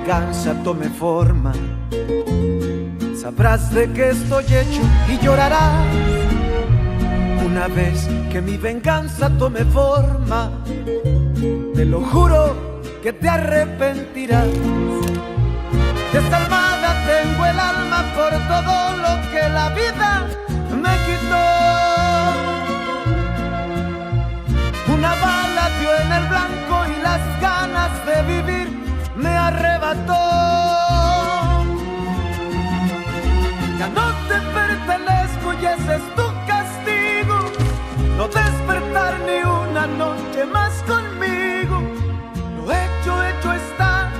venganza tome forma, sabrás de qué estoy hecho y llorarás. Una vez que mi venganza tome forma, te lo juro que te arrepentirás. Desalmada tengo el alma por todo lo que la vida me quitó. Una bala dio en el blanco y las ganas de vivir me arrebató. Ya no te pertenezco y ese es tu castigo, no despertar ni una noche más conmigo. Lo hecho está,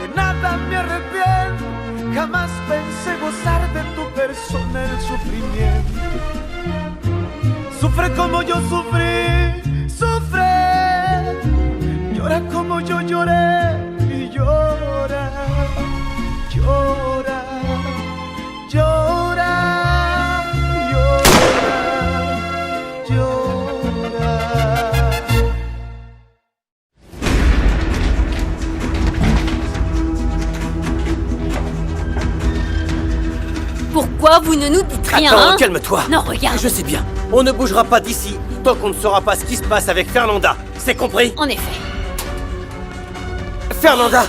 de nada me arrepiento. Jamás pensé gozar de tu persona el sufrimiento. Sufre como yo sufrí, sufre. Llora como yo lloré y llora, llora, llora, llora, llora. Pourquoi vous ne nous dites rien? Attends, calme-toi. Non, regarde. Je sais bien, on ne bougera pas d'ici tant qu'on ne saura pas ce qui se passe avec Fernanda. C'est compris? En effet. Fernanda!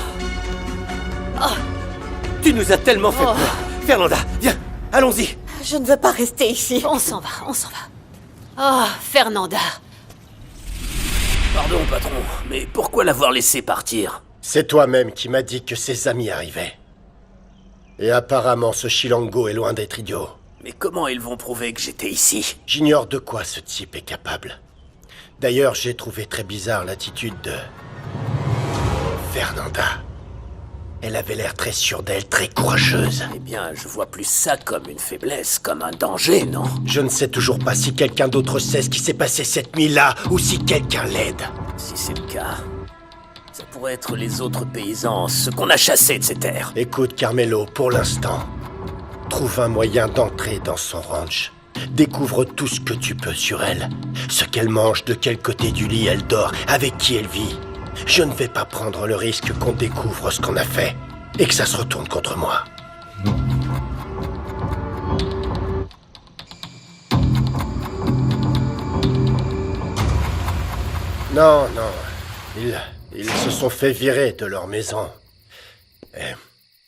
Oh. Tu nous as tellement fait peur. Fernanda, viens, allons-y. Je ne veux pas rester ici. On s'en va, on s'en va. Oh, Fernanda. Pardon, patron, mais pourquoi l'avoir laissé partir? C'est toi-même qui m'as dit que ses amis arrivaient. Et apparemment, ce Chilango est loin d'être idiot. Mais comment ils vont prouver que j'étais ici? J'ignore de quoi ce type est capable. D'ailleurs, j'ai trouvé très bizarre l'attitude de... Fernanda. Elle avait l'air très sûre d'elle, très courageuse. Eh bien, je vois plus ça comme une faiblesse, comme un danger, non? Je ne sais toujours pas si quelqu'un d'autre sait ce qui s'est passé cette nuit-là, ou si quelqu'un l'aide. Si c'est le cas, ça pourrait être les autres paysans, ceux qu'on a chassés de ces terres. Écoute, Carmelo, pour l'instant, trouve un moyen d'entrer dans son ranch. Découvre tout ce que tu peux sur elle. Ce qu'elle mange, de quel côté du lit elle dort, avec qui elle vit. Je ne vais pas prendre le risque qu'on découvre ce qu'on a fait et que ça se retourne contre moi. Non, ils se sont fait virer de leur maison. Et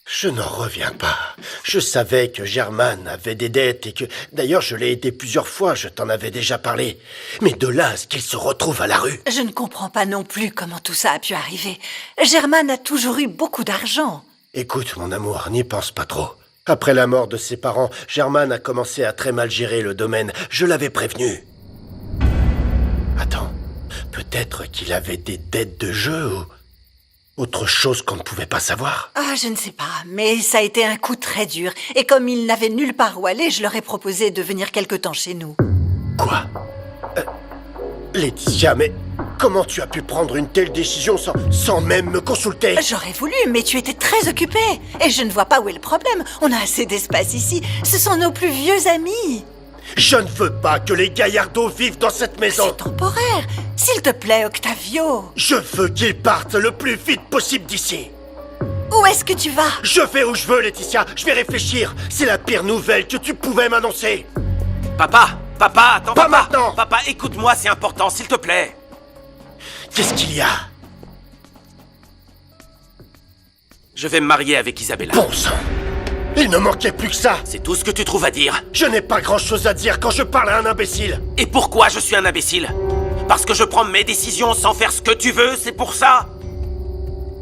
je n'en reviens pas. Je savais que Germain avait des dettes et que... D'ailleurs, je l'ai aidé plusieurs fois, je t'en avais déjà parlé. Mais de là à ce qu'il se retrouve à la rue... Je ne comprends pas non plus comment tout ça a pu arriver. Germain a toujours eu beaucoup d'argent. Écoute, mon amour, n'y pense pas trop. Après la mort de ses parents, Germain a commencé à très mal gérer le domaine. Je l'avais prévenu. Attends, peut-être qu'il avait des dettes de jeu ou... autre chose qu'on ne pouvait pas savoir? Ah, je ne sais pas, mais ça a été un coup très dur. Et comme il n'avait nulle part où aller, je leur ai proposé de venir quelque temps chez nous. Quoi? Laetitia, mais comment tu as pu prendre une telle décision sans même me consulter? J'aurais voulu, mais tu étais très occupé. Et je ne vois pas où est le problème. On a assez d'espace ici. Ce sont nos plus vieux amis. Je ne veux pas que les Gallardo vivent dans cette maison. C'est temporaire. S'il te plaît, Octavio. Je veux qu'ils partent le plus vite possible d'ici. Où est-ce que tu vas? Je vais où je veux, Laetitia. Je vais réfléchir. C'est la pire nouvelle que tu pouvais m'annoncer. Papa, attends, Pas papa. maintenant. Papa, écoute-moi, c'est important, s'il te plaît. Qu'est-ce qu'il y a? Je vais me marier avec Isabella. Bon sang. Il ne manquait plus que ça. C'est tout ce que tu trouves à dire. Je n'ai pas grand-chose à dire quand je parle à un imbécile. Et pourquoi je suis un imbécile? Parce que je prends mes décisions sans faire ce que tu veux, c'est pour ça?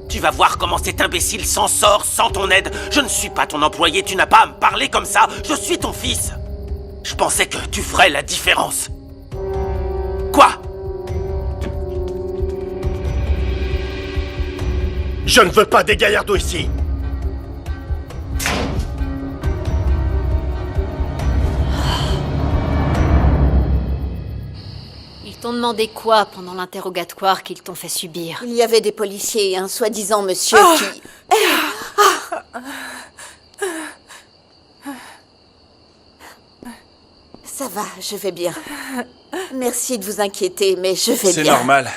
Tu vas voir comment cet imbécile s'en sort sans ton aide. Je ne suis pas ton employé, tu n'as pas à me parler comme ça. Je suis ton fils. Je pensais que tu ferais la différence. Quoi? Je ne veux pas des Gallardo ici. Ils t'ont demandé quoi pendant l'interrogatoire qu'ils t'ont fait subir? Il y avait des policiers et un soi-disant monsieur qui... Ça va, je vais bien. Merci de vous inquiéter, mais je vais bien. C'est normal.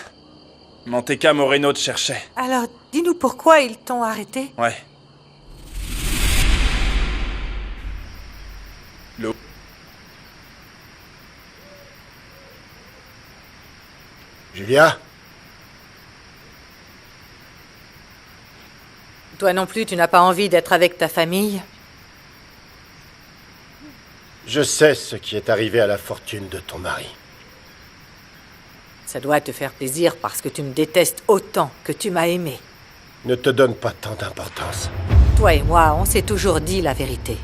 Manteca Moreno te cherchait. Alors, dis-nous pourquoi ils t'ont arrêté? Ouais. Julia? Toi non plus, tu n'as pas envie d'être avec ta famille? Je sais ce qui est arrivé à la fortune de ton mari. Ça doit te faire plaisir parce que tu me détestes autant que tu m'as aimé. Ne te donne pas tant d'importance. Toi et moi, on s'est toujours dit la vérité.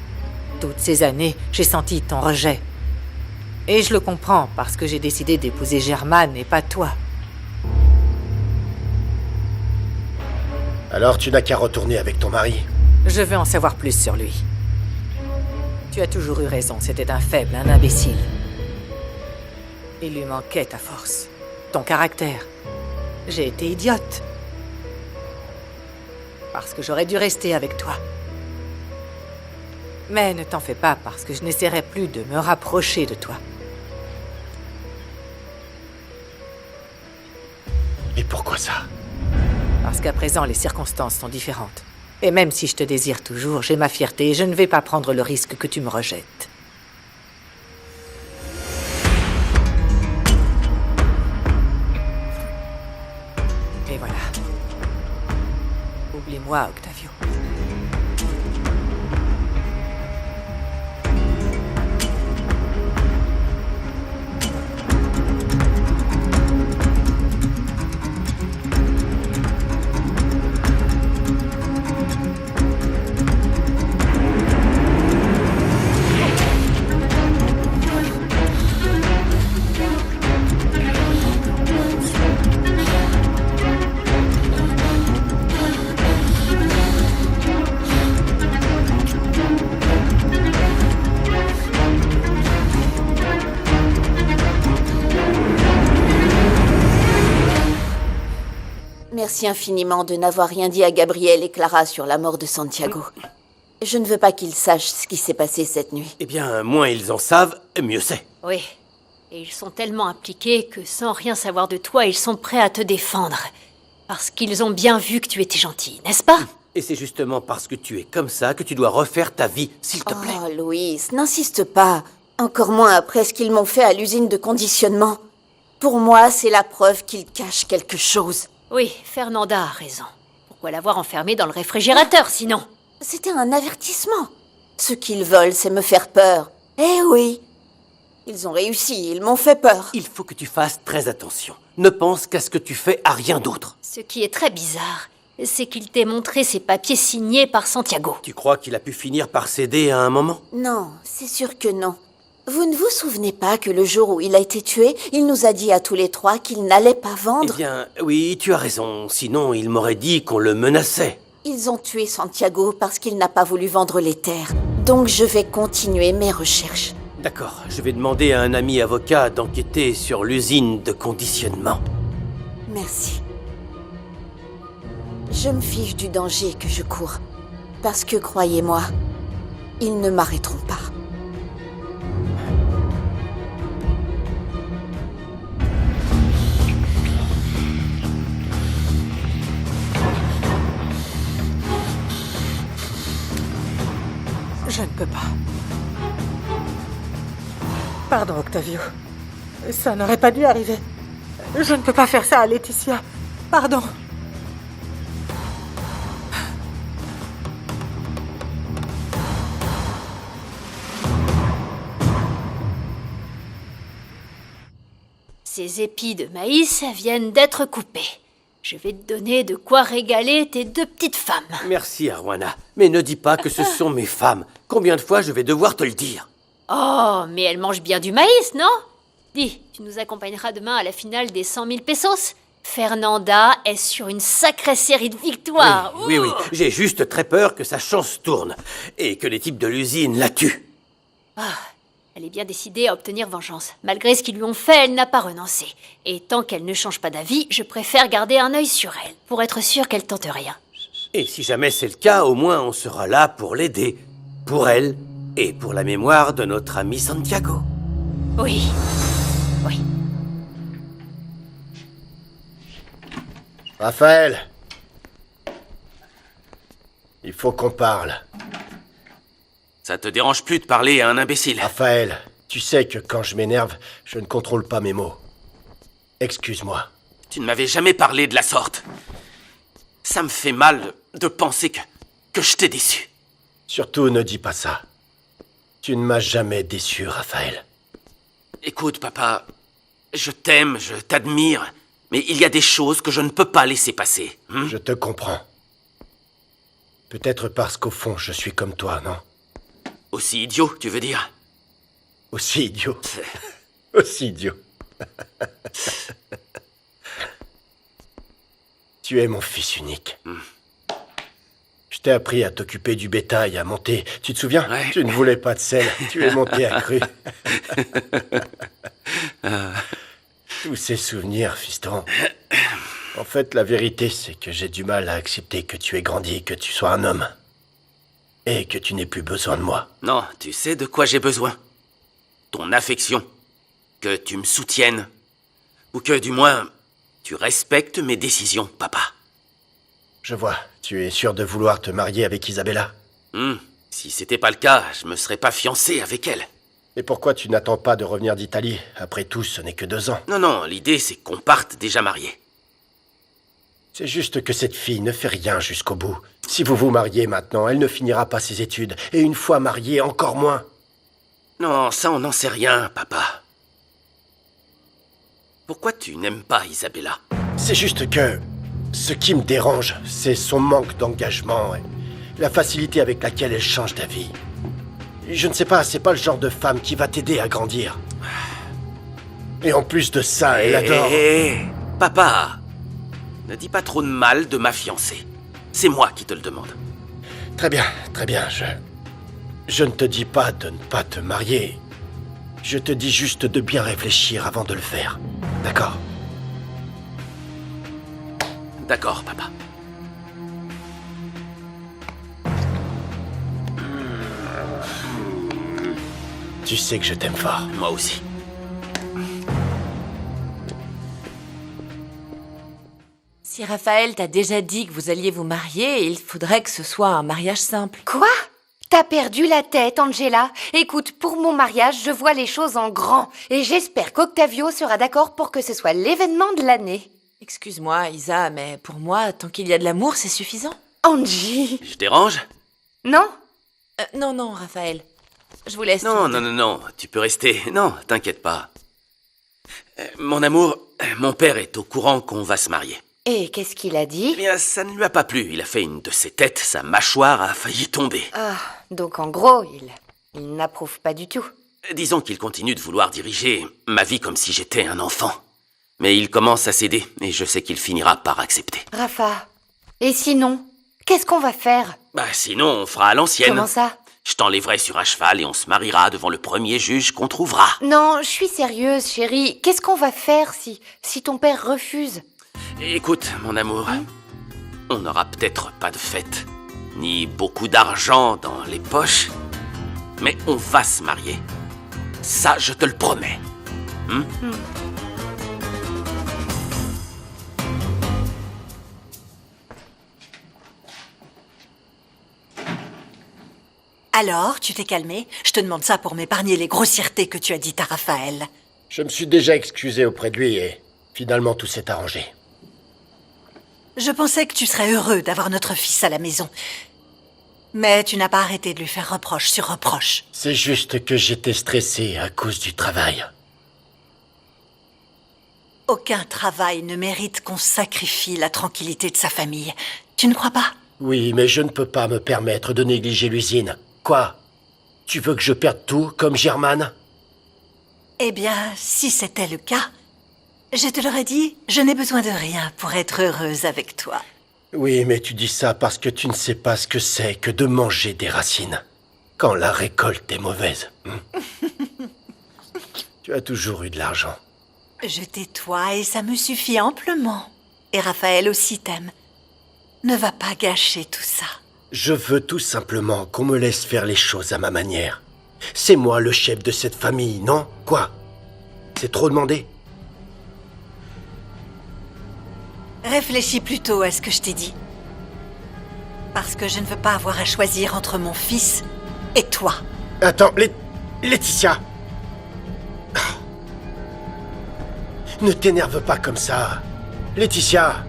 Toutes ces années, j'ai senti ton rejet. Et je le comprends parce que j'ai décidé d'épouser Germane et pas toi. Alors tu n'as qu'à retourner avec ton mari. Je veux en savoir plus sur lui. Tu as toujours eu raison, c'était un faible, un imbécile. Il lui manquait ta force, ton caractère. J'ai été idiote. Parce que j'aurais dû rester avec toi. Mais ne t'en fais pas, parce que je n'essaierai plus de me rapprocher de toi. Et pourquoi ça? Parce qu'à présent, les circonstances sont différentes. Et même si je te désire toujours, j'ai ma fierté et je ne vais pas prendre le risque que tu me rejettes. Et voilà. Oublie-moi, Octavio. Merci infiniment de n'avoir rien dit à Gabriel et Clara sur la mort de Santiago. Je ne veux pas qu'ils sachent ce qui s'est passé cette nuit. Eh bien, moins ils en savent, mieux c'est. Oui. Et ils sont tellement impliqués que sans rien savoir de toi, ils sont prêts à te défendre. Parce qu'ils ont bien vu que tu étais gentil, n'est-ce pas? Et c'est justement parce que tu es comme ça que tu dois refaire ta vie, s'il te plaît. Oh, Louise, n'insiste pas. Encore moins après ce qu'ils m'ont fait à l'usine de conditionnement. Pour moi, c'est la preuve qu'ils cachent quelque chose. Oui, Fernanda a raison. Pourquoi l'avoir enfermée dans le réfrigérateur, sinon? C'était un avertissement. Ce qu'ils veulent, c'est me faire peur. Eh oui. Ils ont réussi, ils m'ont fait peur. Il faut que tu fasses très attention. Ne pense qu'à ce que tu fais, à rien d'autre. Ce qui est très bizarre, c'est qu'il t'ait montré ses papiers signés par Santiago. Tu crois qu'il a pu finir par céder à un moment? Non, c'est sûr que non. Vous ne vous souvenez pas que le jour où il a été tué, il nous a dit à tous les trois qu'il n'allait pas vendre? Eh bien, oui, tu as raison. Sinon, il m'aurait dit qu'on le menaçait. Ils ont tué Santiago parce qu'il n'a pas voulu vendre les terres. Donc je vais continuer mes recherches. D'accord, je vais demander à un ami avocat d'enquêter sur l'usine de conditionnement. Merci. Je me fiche du danger que je cours. Parce que, croyez-moi, ils ne m'arrêteront pas. Je ne peux pas. Pardon, Octavio. Ça n'aurait pas dû arriver. Je ne peux pas faire ça à Laetitia. Pardon. Ces épis de maïs viennent d'être coupés. Je vais te donner de quoi régaler tes deux petites femmes. Merci, Arwana. Mais ne dis pas que ce sont mes femmes. Combien de fois je vais devoir te le dire? Oh, mais elles mangent bien du maïs, non? Dis, tu nous accompagneras demain à la finale des 100 000 pesos? Fernanda est sur une sacrée série de victoires. Oui. J'ai juste très peur que sa chance tourne. Et que les types de l'usine la tuent. Elle est bien décidée à obtenir vengeance. Malgré ce qu'ils lui ont fait, elle n'a pas renoncé. Et tant qu'elle ne change pas d'avis, je préfère garder un œil sur elle, pour être sûr qu'elle tente rien. Et si jamais c'est le cas, au moins on sera là pour l'aider. Pour elle et pour la mémoire de notre ami Santiago. Oui. Raphaël! Il faut qu'on parle. Ça te dérange plus de parler à un imbécile? Raphaël, tu sais que quand je m'énerve, je ne contrôle pas mes mots. Excuse-moi. Tu ne m'avais jamais parlé de la sorte. Ça me fait mal de penser que je t'ai déçu. Surtout ne dis pas ça. Tu ne m'as jamais déçu, Raphaël. Écoute, papa, je t'aime, je t'admire, mais il y a des choses que je ne peux pas laisser passer. Je te comprends. Peut-être parce qu'au fond, je suis comme toi, non? Aussi idiot, tu veux dire? Aussi idiot. Aussi idiot. Tu es mon fils unique. Je t'ai appris à t'occuper du bétail, à monter. Tu te souviens? Ouais. Tu ne voulais pas de sel. Tu es monté à cru. Tous ces souvenirs, fiston. En fait, la vérité, c'est que j'ai du mal à accepter que tu aies grandi, que tu sois un homme. Et que tu n'aies plus besoin de moi. Non, tu sais de quoi j'ai besoin. Ton affection. Que tu me soutiennes. Ou que, du moins, tu respectes mes décisions, papa. Je vois. Tu es sûr de vouloir te marier avec Isabella? Si c'était pas le cas, je me serais pas fiancé avec elle. Et pourquoi tu n'attends pas de revenir d'Italie? Après tout, ce n'est que 2 ans. Non, l'idée c'est qu'on parte déjà mariés. C'est juste que cette fille ne fait rien jusqu'au bout. Si vous vous mariez maintenant, elle ne finira pas ses études. Et une fois mariée, encore moins. Non, ça on n'en sait rien, papa. Pourquoi tu n'aimes pas Isabella? C'est juste que... Ce qui me dérange, c'est son manque d'engagement et la facilité avec laquelle elle change d'avis. Je ne sais pas, c'est pas le genre de femme qui va t'aider à grandir. Et en plus de ça, elle adore... Papa, ne dis pas trop de mal de ma fiancée. C'est moi qui te le demande. Très bien, je ne te dis pas de ne pas te marier. Je te dis juste de bien réfléchir avant de le faire. D'accord? D'accord, papa. Tu sais que je t'aime fort. Moi aussi. Si Raphaël t'a déjà dit que vous alliez vous marier, il faudrait que ce soit un mariage simple. Quoi? T'as perdu la tête, Angela. Écoute, pour mon mariage, je vois les choses en grand. Et j'espère qu'Octavio sera d'accord pour que ce soit l'événement de l'année. Excuse-moi, Isa, mais pour moi, tant qu'il y a de l'amour, c'est suffisant. Angie! Je dérange? Non? Non, Raphaël. Je vous laisse. Non, tu peux rester. Non, t'inquiète pas. Mon amour, mon père est au courant qu'on va se marier. Et qu'est-ce qu'il a dit? Eh bien, ça ne lui a pas plu. Il a fait une de ses têtes, sa mâchoire a failli tomber. Ah, donc en gros, il n'approuve pas du tout. Disons qu'il continue de vouloir diriger ma vie comme si j'étais un enfant. Mais il commence à céder, et je sais qu'il finira par accepter. Rafa, et sinon, qu'est-ce qu'on va faire? Sinon, on fera à l'ancienne. Comment ça? Je t'enlèverai sur un cheval et on se mariera devant le premier juge qu'on trouvera. Non, je suis sérieuse, chérie. Qu'est-ce qu'on va faire si ton père refuse? Écoute, mon amour, on n'aura peut-être pas de fête, ni beaucoup d'argent dans les poches, mais on va se marier. Ça, je te le promets. Alors, tu t'es calmé? Je te demande ça pour m'épargner les grossièretés que tu as dites à Raphaël. Je me suis déjà excusé auprès de lui et finalement tout s'est arrangé. Je pensais que tu serais heureux d'avoir notre fils à la maison. Mais tu n'as pas arrêté de lui faire reproche sur reproche. C'est juste que j'étais stressé à cause du travail. Aucun travail ne mérite qu'on sacrifie la tranquillité de sa famille. Tu ne crois pas? Oui, mais je ne peux pas me permettre de négliger l'usine. Quoi? Tu veux que je perde tout, comme Germane? Eh bien, si c'était le cas, je te l'aurais dit, je n'ai besoin de rien pour être heureuse avec toi. Oui, mais tu dis ça parce que tu ne sais pas ce que c'est que de manger des racines. Quand la récolte est mauvaise. Tu as toujours eu de l'argent. Je tais-toi et ça me suffit amplement. Et Raphaël aussi t'aime. Ne va pas gâcher tout ça. Je veux tout simplement qu'on me laisse faire les choses à ma manière. C'est moi le chef de cette famille, non? Quoi? C'est trop demandé? Réfléchis plutôt à ce que je t'ai dit. Parce que je ne veux pas avoir à choisir entre mon fils et toi. Attends, Laetitia. Ne t'énerve pas comme ça. Laetitia.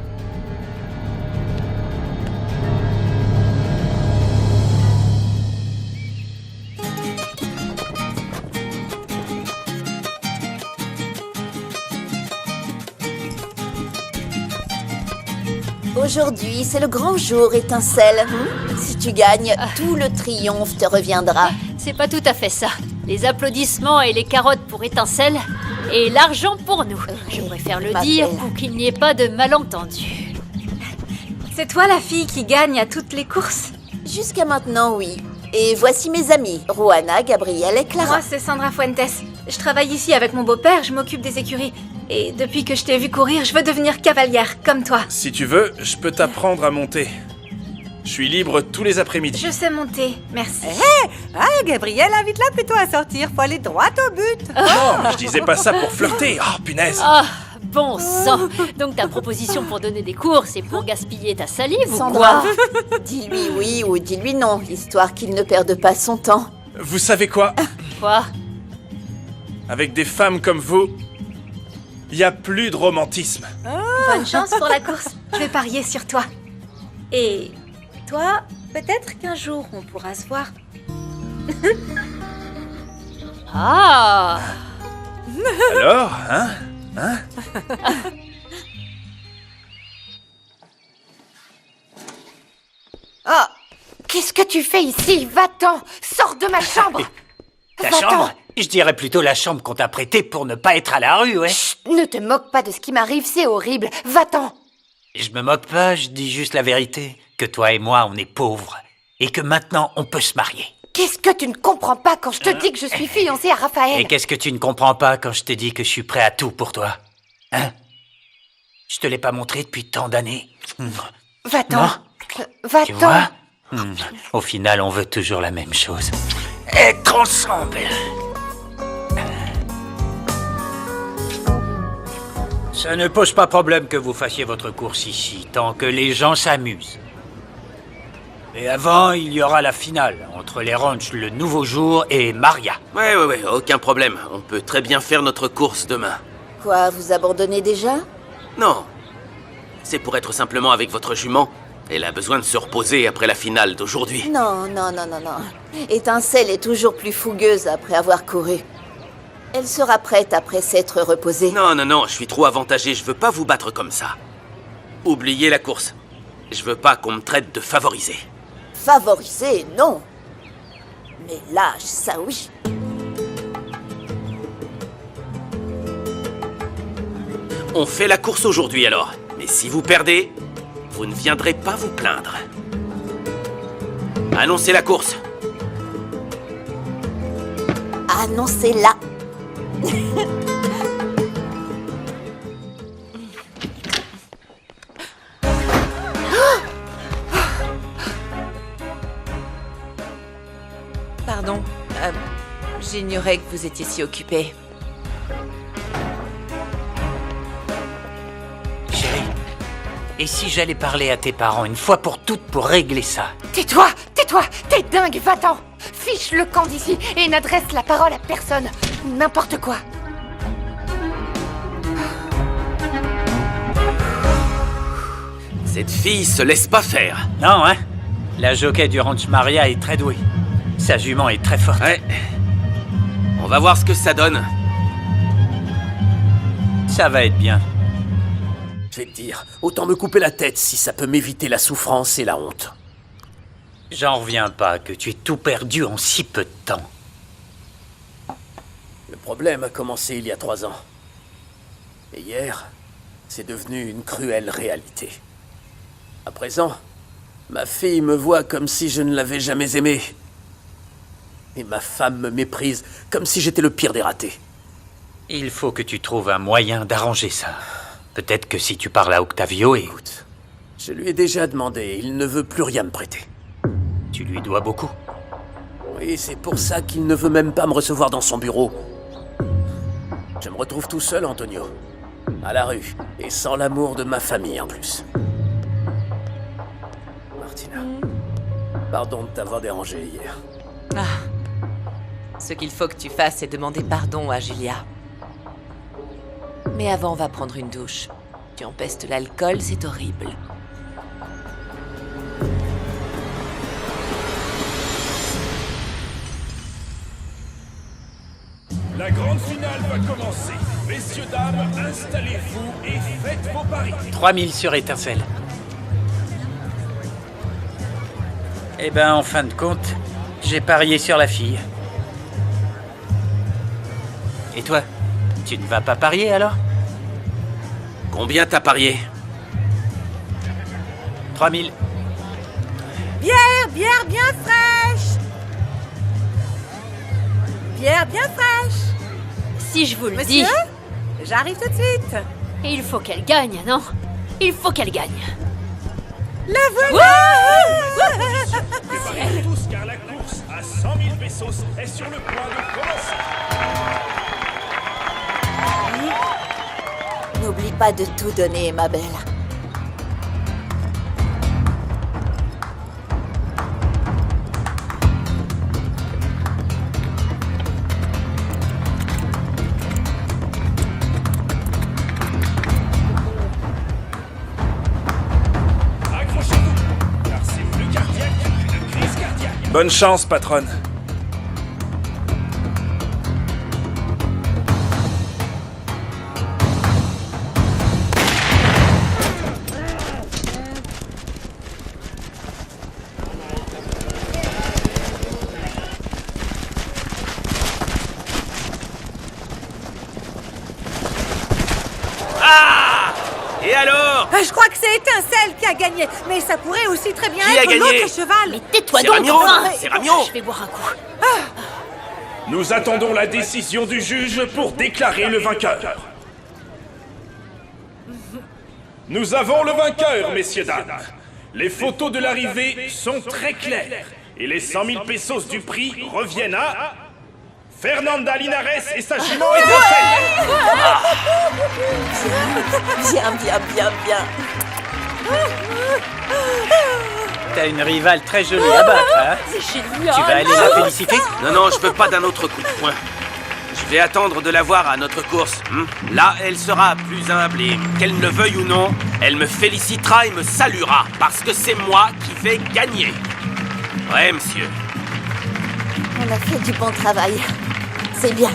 Aujourd'hui, c'est le grand jour, Étincelle. Si tu gagnes, tout le triomphe te reviendra. C'est pas tout à fait ça. Les applaudissements et les carottes pour Étincelle, et l'argent pour nous. Je préfère le dire pour qu'il n'y ait pas de malentendu. C'est toi la fille qui gagne à toutes les courses? Jusqu'à maintenant, oui. Et voici mes amis, Roana, Gabriel et Clara. Moi, c'est Sandra Fuentes. Je travaille ici avec mon beau-père, je m'occupe des écuries. Et depuis que je t'ai vu courir, je veux devenir cavalière, comme toi. Si tu veux, je peux t'apprendre à monter. Je suis libre tous les après-midi. Je sais monter, merci. Gabriel, invite-la plutôt à sortir. Faut aller droit au but. Non, je disais pas ça pour flirter. Oh, punaise. Ah, bon sang. Donc ta proposition pour donner des cours, c'est pour gaspiller ta salive ou Sandra, quoi? dis-lui oui ou dis-lui non, histoire qu'il ne perde pas son temps. Vous savez quoi? Quoi? Avec des femmes comme vous, il n'y a plus de romantisme. Bonne chance pour la course. Je vais parier sur toi. Et toi, peut-être qu'un jour, on pourra se voir. Ah! Alors, hein? Oh, qu'est-ce que tu fais ici? Va-t'en! Sors de ma chambre! Ta Va-t'en. chambre? Je dirais plutôt la chambre qu'on t'a prêtée pour ne pas être à la rue, ouais. Chut, ne te moque pas de ce qui m'arrive, c'est horrible. Va-t'en! Je me moque pas, je dis juste la vérité. Que toi et moi, on est pauvres. Et que maintenant, on peut se marier. Qu'est-ce que tu ne comprends pas quand je te dis que je suis fiancée à Raphaël? Et qu'est-ce que tu ne comprends pas quand je te dis que je suis prêt à tout pour toi? Hein? Je te l'ai pas montré depuis tant d'années. Va-t'en! Non? Tu Va-t'en! vois? Au final, on veut toujours la même chose. Être ensemble. Ça ne pose pas problème que vous fassiez votre course ici, tant que les gens s'amusent. Et avant, il y aura la finale entre les ranchs Le Nouveau Jour et Maria. Ouais, aucun problème. On peut très bien faire notre course demain. Quoi, vous abandonnez déjà? Non. C'est pour être simplement avec votre jument. Elle a besoin de se reposer après la finale d'aujourd'hui. Non. Étincelle est toujours plus fougueuse après avoir couru. Elle sera prête après s'être reposée. Non, je suis trop avantagé. Je veux pas vous battre comme ça. Oubliez la course. Je veux pas qu'on me traite de favorisé. Favorisée, non. Mais lâche, ça oui. On fait la course aujourd'hui alors. Mais si vous perdez, vous ne viendrez pas vous plaindre. Annoncez la course. Annoncez-la. Pardon, j'ignorais que vous étiez si occupé. Chérie, et si j'allais parler à tes parents une fois pour toutes pour régler ça? Tais-toi! T'es dingue, va-t'en! Fiche le camp d'ici et n'adresse la parole à personne. N'importe quoi. Cette fille se laisse pas faire. Non, hein? La jockey du ranch Maria est très douée. Sa jument est très forte. Ouais. On va voir ce que ça donne. Ça va être bien. Je vais te dire, autant me couper la tête si ça peut m'éviter la souffrance et la honte. J'en reviens pas que tu aies tout perdu en si peu de temps. Le problème a commencé il y a 3 ans. Et hier, c'est devenu une cruelle réalité. À présent, ma fille me voit comme si je ne l'avais jamais aimée. Et ma femme me méprise comme si j'étais le pire des ratés. Il faut que tu trouves un moyen d'arranger ça. Peut-être que si tu parles à Octavio et... Écoute, je lui ai déjà demandé, il ne veut plus rien me prêter. Tu lui dois beaucoup. Oui, c'est pour ça qu'il ne veut même pas me recevoir dans son bureau. Je me retrouve tout seul, Antonio. À la rue. Et sans l'amour de ma famille en plus. Martina, pardon de t'avoir dérangé hier. Ah. Ce qu'il faut que tu fasses, c'est demander pardon à Julia. Mais avant, on va prendre une douche. Tu empestes l'alcool, c'est horrible. La grande finale va commencer. Messieurs, dames, installez-vous et faites vos paris. 3000 sur étincelle. Eh ben, en fin de compte, j'ai parié sur la fille. Et toi, tu ne vas pas parier alors? Combien t'as parié? 3000. Bière bien fraîche. Bière bien fraîche. Si je vous le dis... Monsieur, j'arrive tout de suite. Il faut qu'elle gagne, non? Il faut qu'elle gagne. La voilà. Préparez tous car la course à 100 000 pesos est sur le point de commencer. N'oublie pas de tout donner, ma belle. Accrochez-vous, car c'est plus cardiaque qu'une crise cardiaque. Bonne chance, patronne. Et alors? Je crois que c'est Étincelle qui a gagné, mais ça pourrait aussi très bien Qui a être gagné? l'autre cheval. Mais tais-toi C'est donc, Ramiro, enfin. c'est Ramiro. Je vais boire un coup. Nous attendons la décision du juge pour déclarer le vainqueur. Nous avons le vainqueur, messieurs, dames. Les photos de l'arrivée sont très claires. Et les 100 000 pesos du prix reviennent à... Fernanda Linares et sa jument Étincelle. Bien. T'as une rivale très jolie à battre, hein? C'est génial. Tu vas aller la féliciter? Non, je peux pas d'un autre coup de poing. Je vais attendre de la voir à notre course. Là, elle sera plus humble et, qu'elle ne veuille ou non, elle me félicitera et me saluera, parce que c'est moi qui vais gagner. Ouais, monsieur. On a fait du bon travail. C'est bien.